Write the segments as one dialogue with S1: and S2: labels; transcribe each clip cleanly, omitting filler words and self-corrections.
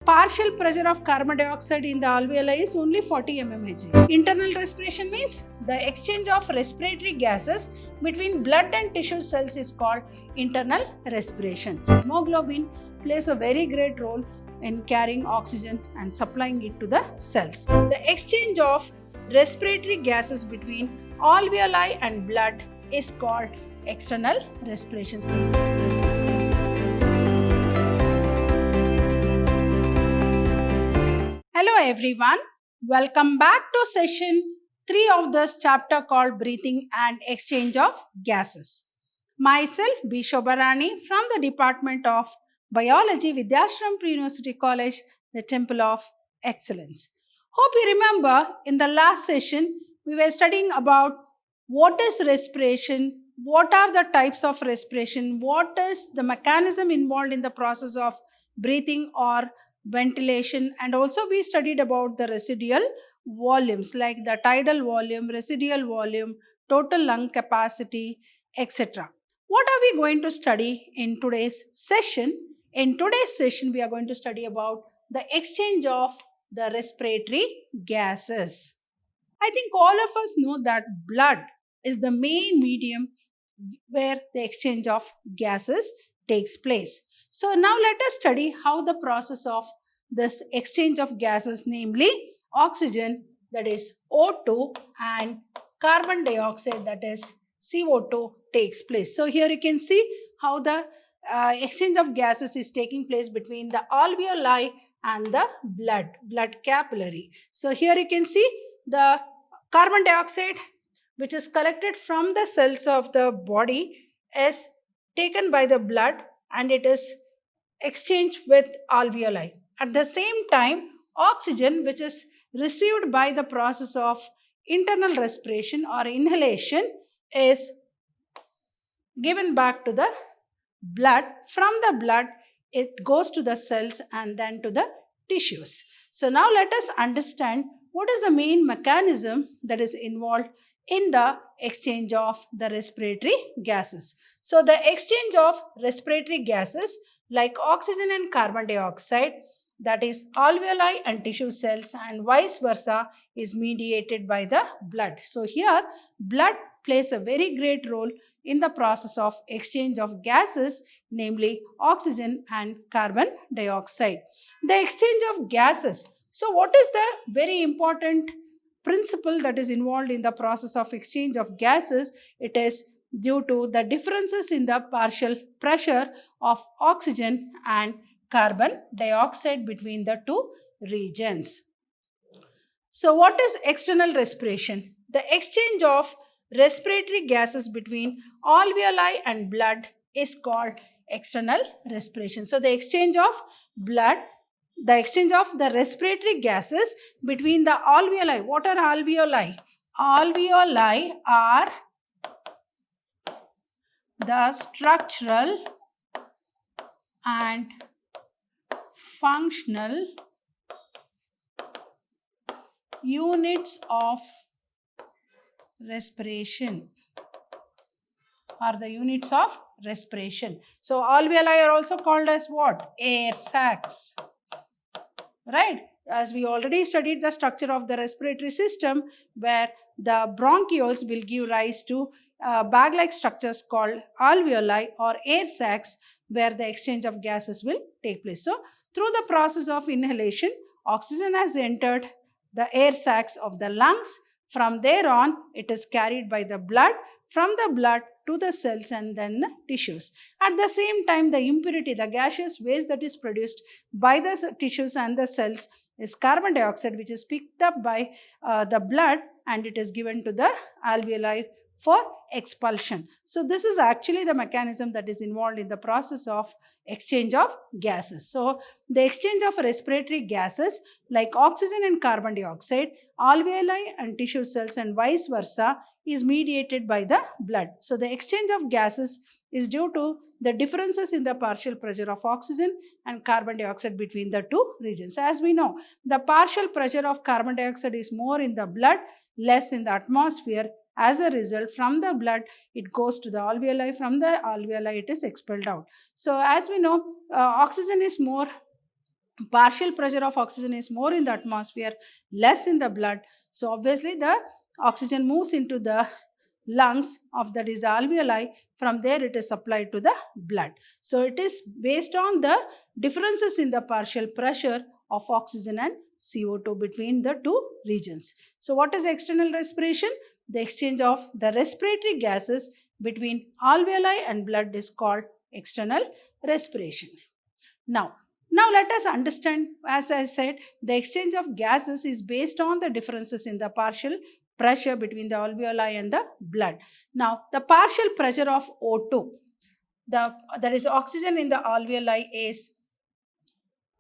S1: Partial pressure of carbon dioxide in the alveoli is only 40 mmHg. Internal respiration means the exchange of respiratory gases between blood and tissue cells is called internal respiration. Hemoglobin plays a very great role in carrying oxygen and supplying it to the cells. The exchange of respiratory gases between alveoli and blood is called external respiration. Hello everyone, welcome back to session 3 of this chapter called Breathing and Exchange of Gases. Myself B. Shobarani from the Department of Biology, Vidyashram Pre-University College, the Temple of Excellence. Hope you remember in the last session we were studying about what is respiration, what are the types of respiration, what is the mechanism involved in the process of breathing or ventilation, and also we studied about the residual volumes like the tidal volume, residual volume, total lung capacity, etc. What are we going to study in today's session? In today's session, we are going to study about the exchange of the respiratory gases. I think all of us know that blood is the main medium where the exchange of gases takes place. So now let us study how the process of this exchange of gases, namely oxygen, that is O2, and carbon dioxide, that is CO2, takes place. So here you can see how the exchange of gases is taking place between the alveoli and the blood capillary. So here you can see the carbon dioxide which is collected from the cells of the body is taken by the blood and it is exchanged with alveoli. At the same time, oxygen, which is received by the process of internal respiration or inhalation, is given back to the blood. From the blood, it goes to the cells and then to the tissues. So now let us understand what is the main mechanism that is involved in the exchange of the respiratory gases. So the exchange of respiratory gases like oxygen and carbon dioxide, that is alveoli and tissue cells, and vice versa, is mediated by the blood. So here blood plays a very great role in the process of exchange of gases, namely oxygen and carbon dioxide. The exchange of gases. So what is the very important principle that is involved in the process of exchange of gases? It is due to the differences in the partial pressure of oxygen and carbon dioxide between the two regions. So what is external respiration? The exchange of respiratory gases between alveoli and blood is called external respiration. So the exchange of the respiratory gases between the alveoli. What are alveoli? Alveoli are the structural and functional units of respiration, are the units of respiration. So alveoli are also called as what? Air sacs. Right? As we already studied the structure of the respiratory system, where the bronchioles will give rise to bag-like structures called alveoli or air sacs, where the exchange of gases will take place. So through the process of inhalation, oxygen has entered the air sacs of the lungs. From there on, it is carried by the blood, from the blood to the cells and then the tissues. At the same time, the impurity, the gaseous waste that is produced by the tissues and the cells is carbon dioxide, which is picked up by the blood and it is given to the alveoli for expulsion. So this is actually the mechanism that is involved in the process of exchange of gases. So the exchange of respiratory gases like oxygen and carbon dioxide, alveoli and tissue cells and vice versa is mediated by the blood. So the exchange of gases is due to the differences in the partial pressure of oxygen and carbon dioxide between the two regions. As we know, the partial pressure of carbon dioxide is more in the blood, less in the atmosphere. As a result, from the blood, it goes to the alveoli. From the alveoli, it is expelled out. So as we know, oxygen is more partial pressure of oxygen is more in the atmosphere, less in the blood. So obviously the oxygen moves into the lungs of that is the alveoli. From there it is supplied to the blood. So it is based on the differences in the partial pressure of oxygen and CO2 between the two regions. So what is external respiration? The exchange of the respiratory gases between alveoli and blood is called external respiration. Now let us understand, as I said, the exchange of gases is based on the differences in the partial pressure between the alveoli and the blood. Now, the partial pressure of O2, that is oxygen in the alveoli, is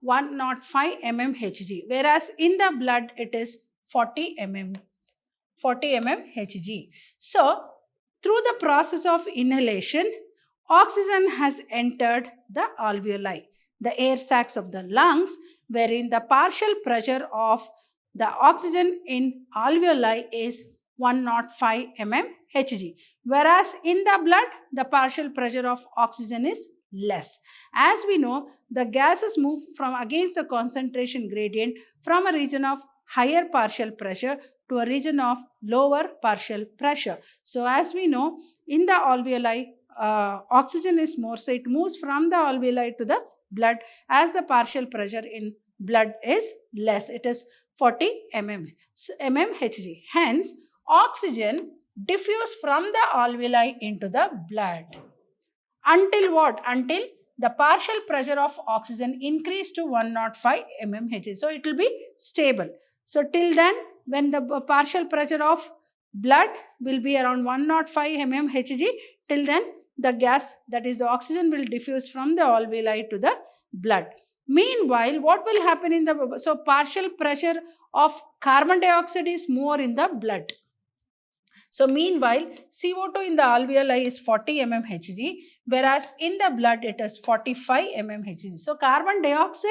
S1: 105 mmHg, whereas in the blood it is 40 mmHg. So, through the process of inhalation, oxygen has entered the alveoli, the air sacs of the lungs, wherein the partial pressure of the oxygen in alveoli is 105 mmHg, whereas in the blood, the partial pressure of oxygen is less. As we know, the gases move from against the concentration gradient from a region of higher partial pressure to a region of lower partial pressure. So as we know, in the alveoli, oxygen is more, so it moves from the alveoli to the blood as the partial pressure in blood is less. It is 40 mmHg. Hence, oxygen diffuse from the alveoli into the blood. Until what? Until the partial pressure of oxygen increase to 105 mmHg. So it will be stable. So till then, when the partial pressure of blood will be around 105 mmHg, till then the gas, that is the oxygen, will diffuse from the alveoli to the blood. Meanwhile, what will happen in the, so partial pressure of carbon dioxide is more in the blood. So meanwhile, CO2 in the alveoli is 40 mmHg, whereas in the blood it is 45 mmHg. So carbon dioxide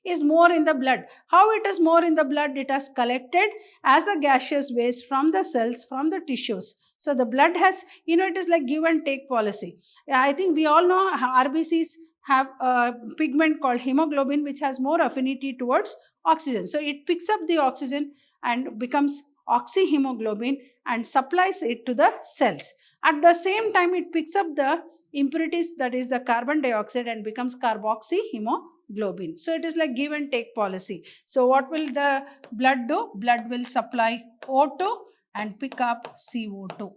S1: is more in the blood. How it is more in the blood? It has collected as a gaseous waste from the cells, from the tissues. So the blood has, it is like give and take policy. I think we all know RBCs have a pigment called hemoglobin, which has more affinity towards oxygen. So it picks up the oxygen and becomes oxyhemoglobin and supplies it to the cells. At the same time, it picks up the impurities, that is the carbon dioxide, and becomes carboxyhemoglobin. So it is like give and take policy. So what will the blood do? Blood will supply O2 and pick up CO2.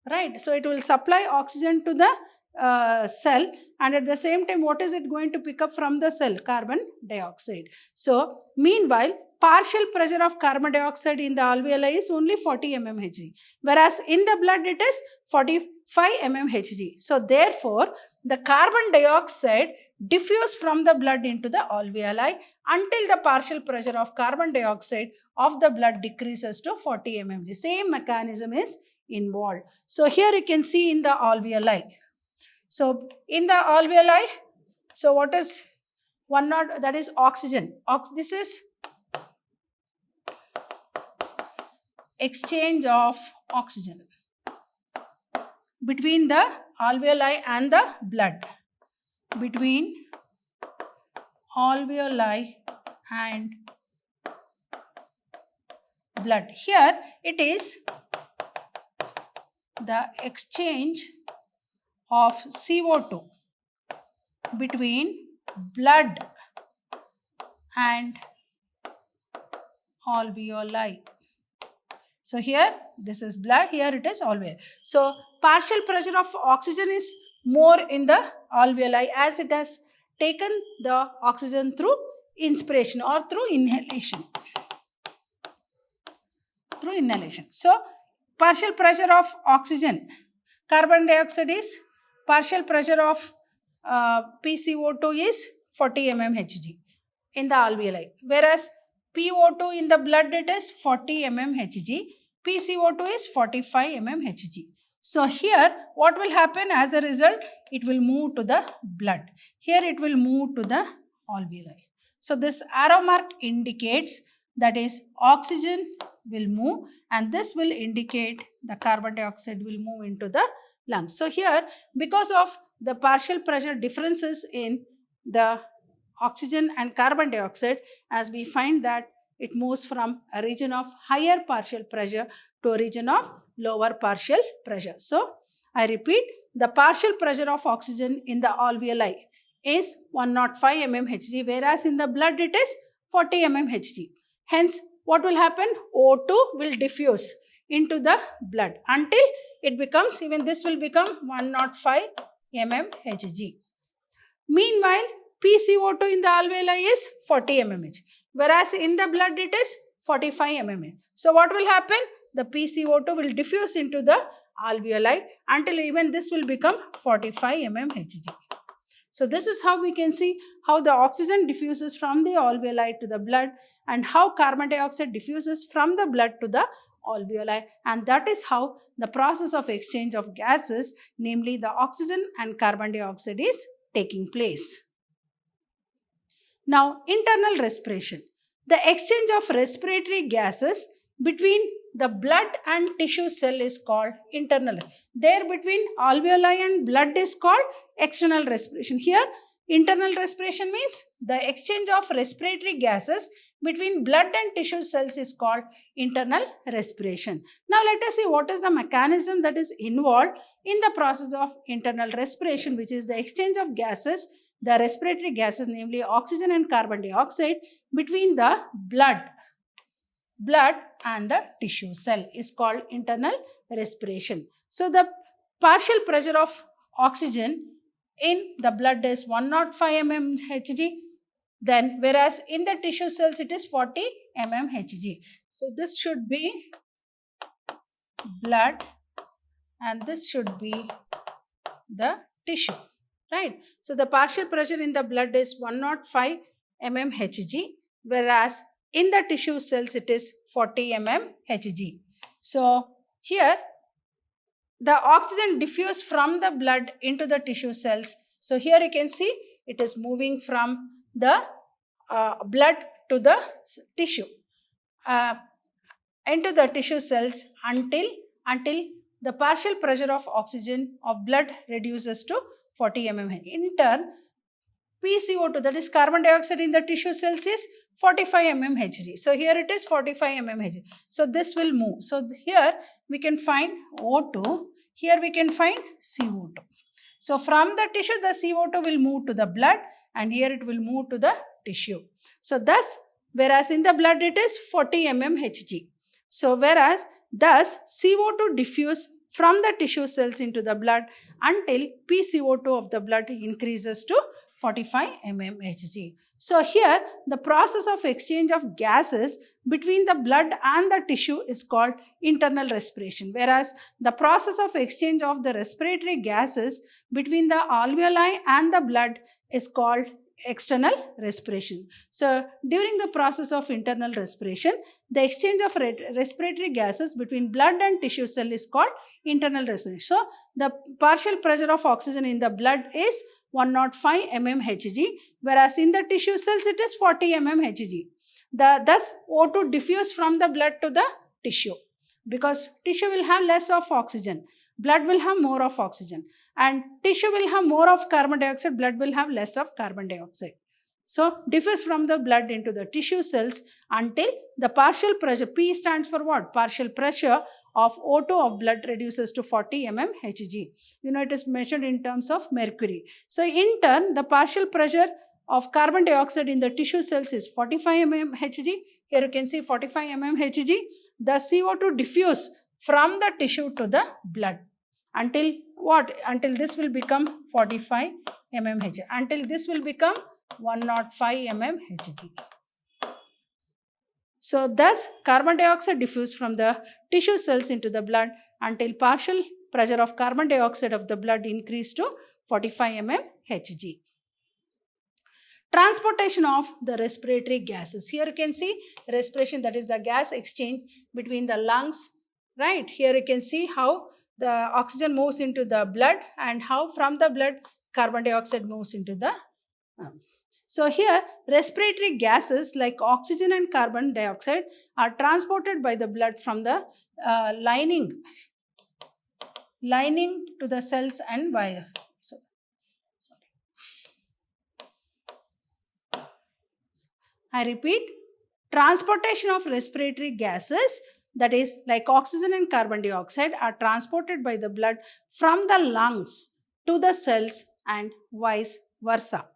S1: Right? So it will supply oxygen to the cell, and at the same time, what is it going to pick up from the cell? Carbon dioxide. So meanwhile, partial pressure of carbon dioxide in the alveoli is only 40 mmHg, whereas in the blood it is 45 mmHg. So therefore, the carbon dioxide diffuse from the blood into the alveoli until the partial pressure of carbon dioxide of the blood decreases to 40 mmHg. Same mechanism is involved. So here you can see in the alveoli. So in the alveoli, so what is one not, that is oxygen. This is exchange of oxygen between the alveoli and the blood. Between alveoli and blood. Here it is the exchange of CO2 between blood and alveoli. So here this is blood, here it is alveoli. So partial pressure of oxygen is more in the alveoli as it has taken the oxygen through inspiration or through inhalation. Through inhalation. So partial pressure of oxygen, carbon dioxide is, partial pressure of PCO2 is 40 mmHg in the alveoli, whereas PO2 in the blood it is 40 mmHg, PCO2 is 45 mmHg. So here what will happen as a result? It will move to the blood. Here it will move to the alveoli. So this arrow mark indicates that is oxygen will move, and this will indicate the carbon dioxide will move into the lungs. So here, because of the partial pressure differences in the oxygen and carbon dioxide, as we find that it moves from a region of higher partial pressure to a region of lower partial pressure. So, I repeat, the partial pressure of oxygen in the alveoli is 105 mmHg, whereas in the blood it is 40 mmHg. Hence, what will happen? O2 will diffuse into the blood until it becomes, even this will become 105 mmHg. Meanwhile, PCO2 in the alveoli is 40 mmHg, whereas in the blood it is 45 mmHg. So what will happen? The PCO2 will diffuse into the alveoli until even this will become 45 mmHg. So this is how we can see how the oxygen diffuses from the alveoli to the blood and how carbon dioxide diffuses from the blood to the alveoli, and that is how the process of exchange of gases, namely the oxygen and carbon dioxide, is taking place. Now, internal respiration. The exchange of respiratory gases between the blood and tissue cell is called internal. There between alveoli and blood is called external respiration. Here, internal respiration means the exchange of respiratory gases between blood and tissue cells is called internal respiration. Now, let us see what is the mechanism that is involved in the process of internal respiration, which is the exchange of gases, the respiratory gases, namely oxygen and carbon dioxide, between the blood and the tissue cell is called internal respiration. So, the partial pressure of oxygen in the blood is 105 mmHg, then whereas in the tissue cells it is 40 mmHg. So, this should be blood and this should be the tissue, right? So, the partial pressure in the blood is 105 mmHg, whereas in the tissue cells it is 40 mmHg. So, here the oxygen diffuse from the blood into the tissue cells. So, here you can see it is moving from the blood to the tissue, into the tissue cells until the partial pressure of oxygen of blood reduces to 40 mmHg. In turn, PCO2, that is carbon dioxide in the tissue cells, is 45 mmHg. So, here it is 45 mmHg. So, this will move. So, here we can find O2, here we can find CO2. So, from the tissue the CO2 will move to the blood and here it will move to the tissue. So, thus, whereas in the blood it is 40 mmHg. So, whereas thus CO2 diffuse from the tissue cells into the blood until PCO2 of the blood increases to 45 mmHg. So, here the process of exchange of gases between the blood and the tissue is called internal respiration, whereas the process of exchange of the respiratory gases between the alveoli and the blood is called external respiration. So, during the process of internal respiration, the exchange of respiratory gases between blood and tissue cell is called internal respiration. So, the partial pressure of oxygen in the blood is 105 mmHg, whereas in the tissue cells it is 40 mmHg. Thus, O2 diffuse from the blood to the tissue, because tissue will have less of oxygen, blood will have more of oxygen, and tissue will have more of carbon dioxide, blood will have less of carbon dioxide. So, diffuse from the blood into the tissue cells until the partial pressure, P stands for what? Partial pressure of O2 of blood reduces to 40 mmHg. You know, it is measured in terms of mercury. So, in turn, the partial pressure of carbon dioxide in the tissue cells is 45 mmHg. Here you can see 45 mmHg. The CO2 diffuse from the tissue to the blood until what? Until this will become 45 mmHg. Until this will become 105 mmHg. So, thus carbon dioxide diffused from the tissue cells into the blood until partial pressure of carbon dioxide of the blood increased to 45 mmHg. Transportation of the respiratory gases. Here you can see respiration, that is the gas exchange between the lungs, right? Here you can see how the oxygen moves into the blood and how from the blood carbon dioxide moves into the So, here respiratory gases like oxygen and carbon dioxide are transported by the blood from the lining to the cells and by I repeat, transportation of respiratory gases, that is like oxygen and carbon dioxide, are transported by the blood from the lungs to the cells and vice versa.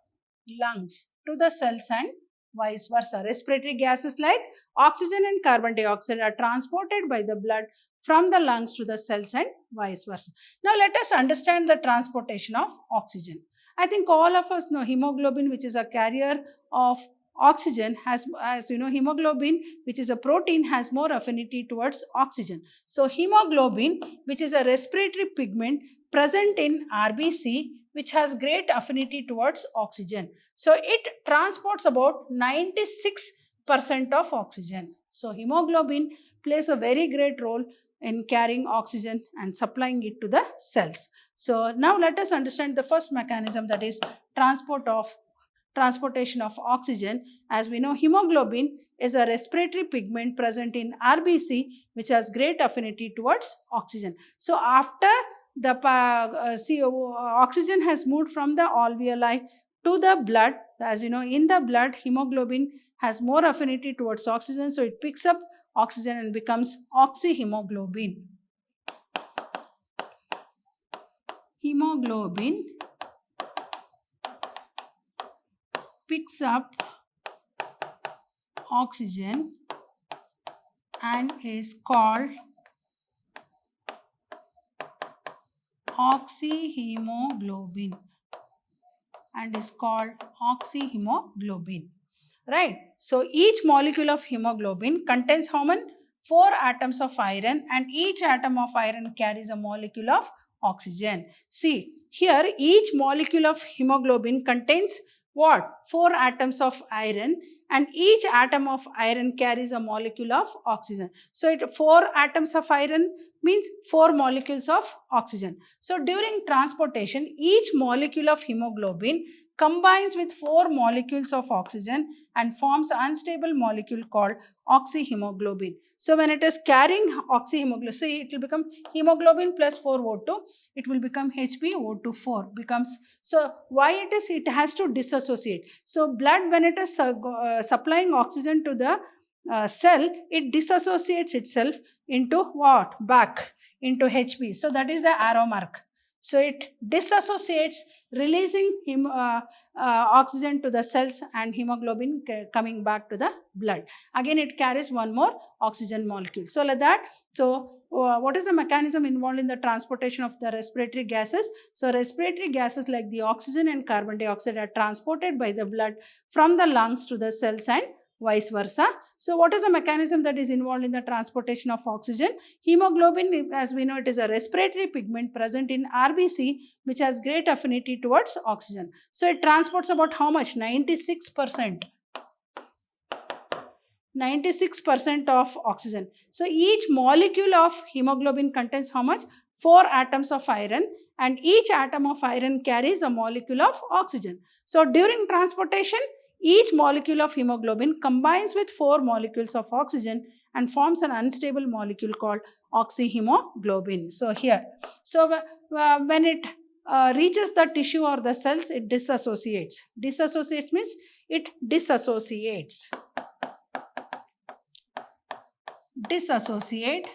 S1: Lungs to the cells and vice versa. Respiratory gases like oxygen and carbon dioxide are transported by the blood from the lungs to the cells and vice versa. Now let us understand the transportation of oxygen. I think all of us know hemoglobin, which is a carrier of oxygen, has, as you know, hemoglobin, which is a protein, has more affinity towards oxygen. So hemoglobin, which is a respiratory pigment present in RBC, which has great affinity towards oxygen. So it transports about 96% of oxygen. So hemoglobin plays a very great role in carrying oxygen and supplying it to the cells. So now let us understand the first mechanism, that is transportation of oxygen. As we know, hemoglobin is a respiratory pigment present in RBC, which has great affinity towards oxygen. So after the oxygen has moved from the alveoli to the blood, as you know, in the blood, hemoglobin has more affinity towards oxygen, so it picks up oxygen and becomes oxyhemoglobin. Hemoglobin picks up oxygen and is called oxyhemoglobin right? So each molecule of hemoglobin contains how many? 4 atoms of iron, and each atom of iron carries a molecule of oxygen. See, here each molecule of hemoglobin contains what? 4 atoms of iron, and each atom of iron carries a molecule of oxygen. So 4 atoms of iron means 4 molecules of oxygen. So during transportation, each molecule of hemoglobin combines with 4 molecules of oxygen and forms an unstable molecule called oxyhemoglobin. So when it is carrying oxyhemoglobin, see, it will become hemoglobin plus 4O2, it will become HbO2 becomes. So why it is? It has to dissociate. So blood, when it is supplying oxygen to the cell, it disassociates itself into what? Back into Hb. So that is the arrow mark. So it disassociates, releasing oxygen to the cells and hemoglobin coming back to the blood. Again, it carries one more oxygen molecule. So like that. So what is the mechanism involved in the transportation of the respiratory gases? So respiratory gases like the oxygen and carbon dioxide are transported by the blood from the lungs to the cells and vice versa. So what is the mechanism that is involved in the transportation of oxygen? Hemoglobin, as we know, it is a respiratory pigment present in RBC, which has great affinity towards oxygen. So it transports about how much? 96%. 96% of oxygen. So each molecule of hemoglobin contains how much? 4 atoms of iron, and each atom of iron carries a molecule of oxygen. So during transportation, each molecule of hemoglobin combines with 4 molecules of oxygen and forms an unstable molecule called oxyhemoglobin. So here, so when it reaches the tissue or the cells, it disassociates. Disassociates means it disassociates. Dissociate,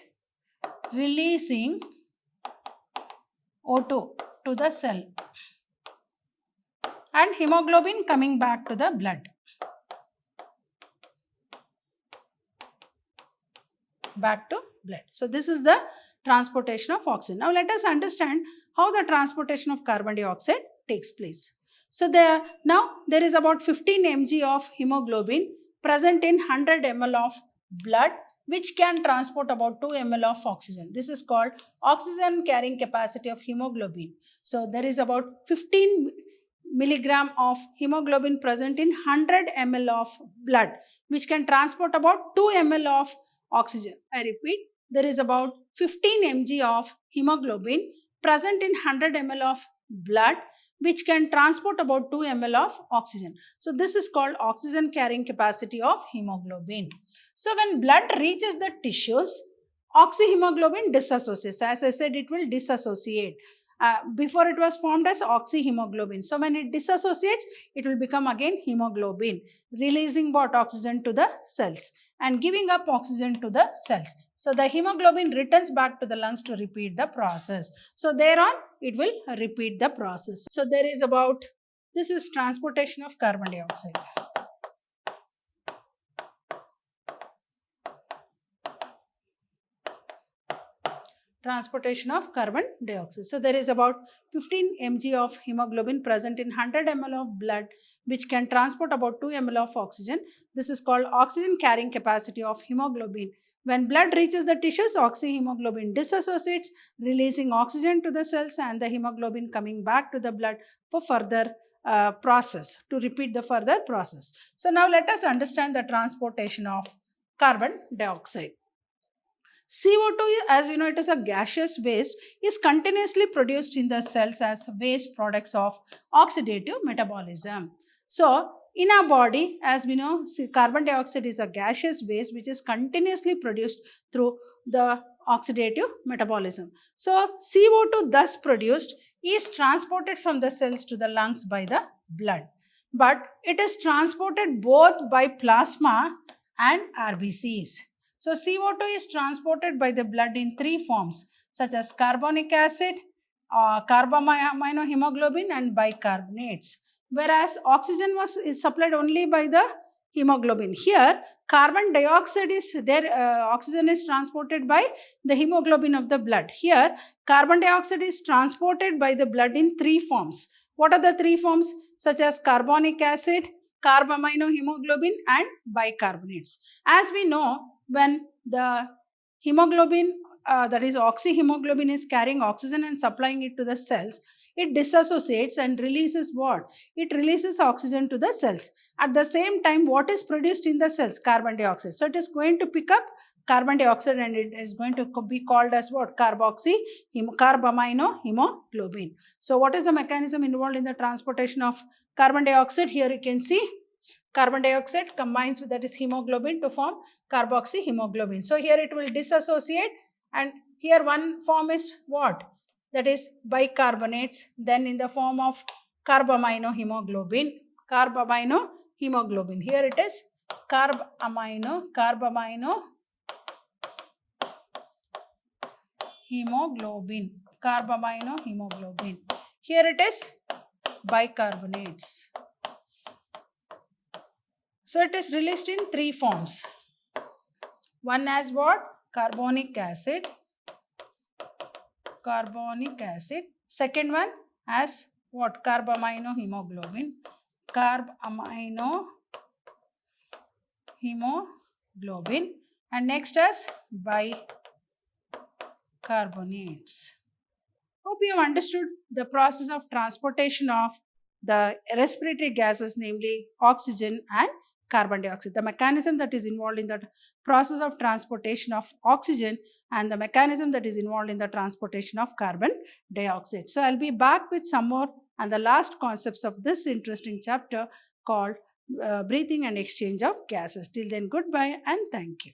S1: releasing O2 to the cell, and hemoglobin coming back to the blood. Back to blood. So this is the transportation of oxygen. Now let us understand how the transportation of carbon dioxide takes place. So now there is about 15 mg of hemoglobin present in 100 ml of blood, which can transport about 2 ml of oxygen. This is called oxygen carrying capacity of hemoglobin. So there is about 15 milligram of hemoglobin present in 100 ml of blood, which can transport about 2 ml of oxygen. I repeat, there is about 15 mg of hemoglobin present in 100 ml of blood, which can transport about 2 ml of oxygen. So this is called oxygen carrying capacity of hemoglobin. So when blood reaches the tissues, oxyhemoglobin disassociates. As I said, it will disassociate. Before it was formed as oxyhemoglobin. So when it dissociates, it will become again hemoglobin, releasing what? Oxygen to the cells and giving up oxygen to the cells. So the hemoglobin returns back to the lungs to repeat the process. So thereon, it will repeat the process. So there is about, this is transportation of carbon dioxide. Transportation of carbon dioxide. So there is about 15 mg of hemoglobin present in 100 ml of blood, which can transport about 2 ml of oxygen. This is called oxygen carrying capacity of hemoglobin. When blood reaches the tissues, oxyhemoglobin dissociates, releasing oxygen to the cells and the hemoglobin coming back to the blood for further process, to repeat the further process. So now let us understand the transportation of carbon dioxide. CO2, as you know, it is a gaseous waste, is continuously produced in the cells as waste products of oxidative metabolism. So, in our body, as we know, carbon dioxide is a gaseous waste which is continuously produced through the oxidative metabolism. So, CO2 thus produced is transported from the cells to the lungs by the blood. But it is transported both by plasma and RBCs. So CO2 is transported by the blood in three forms such as carbonic acid, carbaminohemoglobin and bicarbonates. Whereas oxygen is supplied only by the hemoglobin. Here carbon dioxide is there, oxygen is transported by the hemoglobin of the blood. Here carbon dioxide is transported by the blood in three forms. What are the three forms? Such as carbonic acid, carbaminohemoglobin and bicarbonates. As we know, when the hemoglobin, that is oxyhemoglobin, is carrying oxygen and supplying it to the cells, it dissociates and releases what? It releases oxygen to the cells. At the same time, what is produced in the cells? Carbon dioxide. So it is going to pick up carbon dioxide and it is going to be called as what? Carbaminohemoglobin. So what is the mechanism involved in the transportation of carbon dioxide? Here you can see carbon dioxide combines with, that is hemoglobin, to form carboxyhemoglobin. So here it will dissociate, and here one form is what? That is bicarbonates, then in the form of carbaminohemoglobin. Here it is carbaminohemoglobin. Here it is bicarbonates. So it is released in three forms. One as what? Carbonic acid. Second one as what? Carbaminohemoglobin. And next as bicarbonates. Hope you have understood the process of transportation of the respiratory gases, namely oxygen and carbon dioxide. The mechanism that is involved in the process of transportation of oxygen and the mechanism that is involved in the transportation of carbon dioxide. So I'll be back with some more and the last concepts of this interesting chapter called breathing and exchange of gases. Till then, goodbye and thank you.